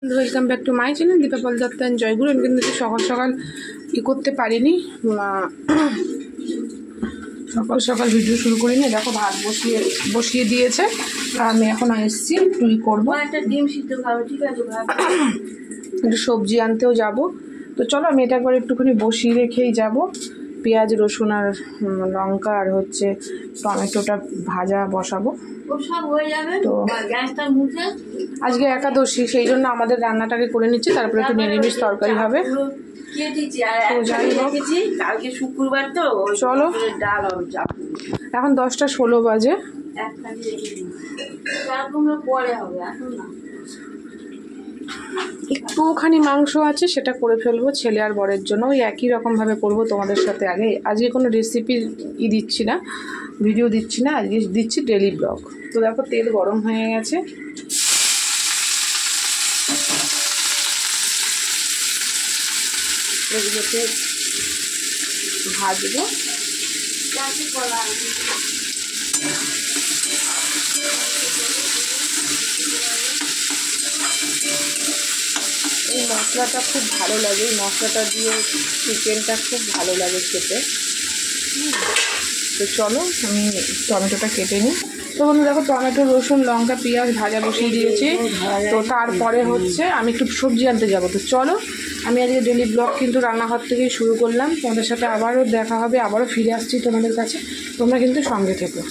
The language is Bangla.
Welcome back to my channel Dipa Paul Dutta and Joyguru. আমি কিন্তু সকাল সকাল করতে পারিনি, সকাল সকাল ভিডিও শুরু করিনি। দেখো ভাত বসিয়ে দিয়েছে আর আমি এখন এসেছি একটু করবো, একটা ডিম সিদ্ধ খাবো। ঠিক আছে, একটু সবজি আনতেও যাব। তো চলো আমি এটা একবার একটুখানি বসিয়ে রেখেই যাব। পেঁয়াজ রসুন আর লঙ্কা আর হচ্ছে টমেটোটা ভাজা বসাবো। সব হয়ে যাবে তো গ্যাসটা মুছে আজকে একাদশী, সেই জন্য আমাদের রান্নাটাকে করে নিচ্ছি, তারপরে একটু নিরামিষ তরকারি হবে। কালকে শুক্রবার তো চলো, ডাল হবে। এখন 10টা 16 বাজে। পরে হবে, এখন না। একটুখানি মাংস আছে, সেটা করে ফেলবো ছেলে আর বরের জন্য। ওই একই রকমভাবে করবো তোমাদের সাথে। আজকে কোনো রেসিপি দিচ্ছি না, ভিডিও দিচ্ছি না, আজকে দিচ্ছি ডেলি ব্লগ। তো দেখো তেল গরম হয়ে গেছে, এগুলোকে ভাজবো। এই মশলাটা খুব ভালো লাগে, এই মশলাটা দিয়ে চিকেনটা খুব ভালো লাগে খেতে। তো চলো আমি টমেটোটা কেটে নিই। তো বন্ধু দেখো, টমেটো রসুন লঙ্কা পেঁয়াজ ভাজা বসিয়ে দিয়েছি। তো তারপরে হচ্ছে আমি একটু সবজি আনতে যাবো। তো চলো, আমি আজকে ডেলি ব্লগ কিন্তু রান্নাঘর থেকেই শুরু করলাম। তোমাদের সাথে আবারও দেখা হবে, আবারও ফিরে আসছি তোমাদের কাছে। তোমরা কিন্তু সঙ্গে থেকো।